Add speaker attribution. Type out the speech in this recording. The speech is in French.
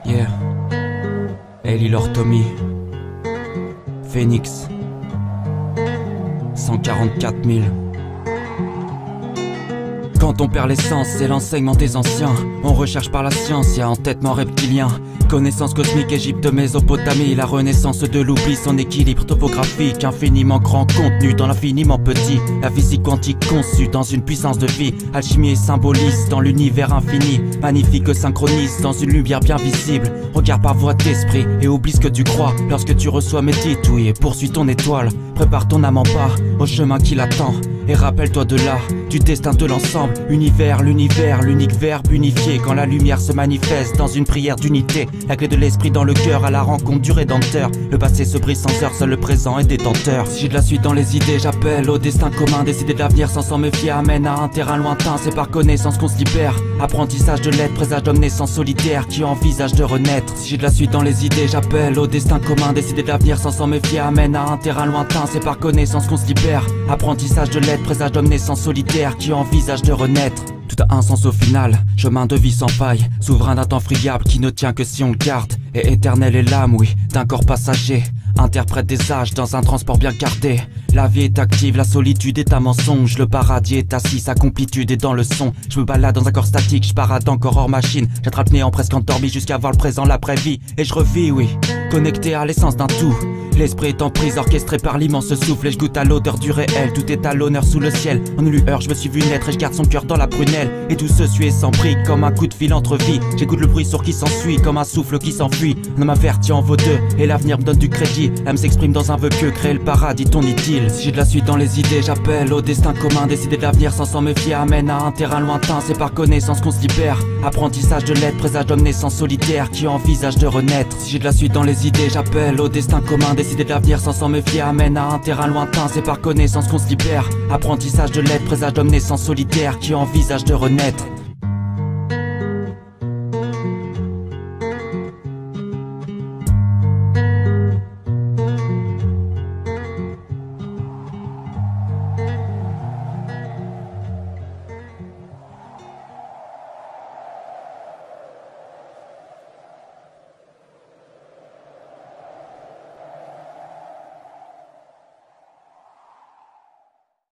Speaker 1: Yeah. Ellie Lord Tommy. Phoenix. 144 000. Quand on perd l'essence, c'est l'enseignement des anciens. On recherche par la science, y'a entêtement reptilien. Connaissance cosmique, Égypte, Mésopotamie. La renaissance de l'oubli, son équilibre topographique. Infiniment grand contenu dans l'infiniment petit. La physique quantique conçue dans une puissance de vie. Alchimie et symbolise dans l'univers infini. Magnifique synchronise dans une lumière bien visible. Regarde par voie d'esprit et oublie ce que tu crois. Lorsque tu reçois mes titres, oui, et poursuis ton étoile. Prépare ton âme en part au chemin qui l'attend. Et rappelle-toi de là, du destin de l'ensemble. Univers, l'univers, l'unique verbe unifié. Quand la lumière se manifeste dans une prière d'unité. La clé de l'esprit dans le cœur à la rencontre du rédempteur. Le passé se brise sans heure, seul le présent est détenteur. Si j'ai de la suite dans les idées, j'appelle au destin commun. Décider de l'avenir sans s'en méfier amène à un terrain lointain. C'est par connaissance qu'on se libère. Apprentissage de l'être, présage d'homme naissant solitaire qui envisage de renaître. Si j'ai de la suite dans les idées, j'appelle au destin commun. Décider de l'avenir sans s'en méfier amène à un terrain lointain. C'est par connaissance qu'on se libère. Apprentissage de l'être, présage d'homme naissant solitaire qui envisage de renaître. Tout a un sens au final, chemin de vie sans faille. Souverain d'un temps friable qui ne tient que si on le garde. Et éternel est l'âme, oui, d'un corps passager. Interprète des âges dans un transport bien gardé. La vie est active, la solitude est un mensonge. Le paradis est assis, sa complétude est dans le son. Je me balade dans un corps statique, je parade encore hors machine. J'attrape néant presque endormi jusqu'à voir le présent, l'après-vie. Et je revis, oui, connecté à l'essence d'un tout. L'esprit est en prise, orchestré par l'immense souffle. Et je goûte à l'odeur du réel, tout est à l'honneur sous le ciel. En une lueur, je me suis vu naître et je garde son cœur dans la prunelle. Et tout se suit et s'embrique comme un coup de fil entre vies. J'écoute le bruit sourd qui s'ensuit, comme un souffle qui s'enfuit. Un homme averti en vaut deux, et l'avenir me donne du crédit. L'âme s'exprime dans un vœu pieux, créer le paradis, ton idylle. Si j'ai de la suite dans les idées, j'appelle au destin commun. Décider de l'avenir sans s'en méfier amène à un terrain lointain. C'est par connaissance qu'on se libère. Apprentissage de l'être, présage d'homme naissant solitaire qui envisage de renaître. Si j'ai de la suite dans les idées, j'appelle au destin commun. Décider de l'avenir sans s'en méfier amène à un terrain lointain. C'est par connaissance qu'on se libère. Apprentissage de l'être, présage d'homme naissant solitaire qui envisage de renaître.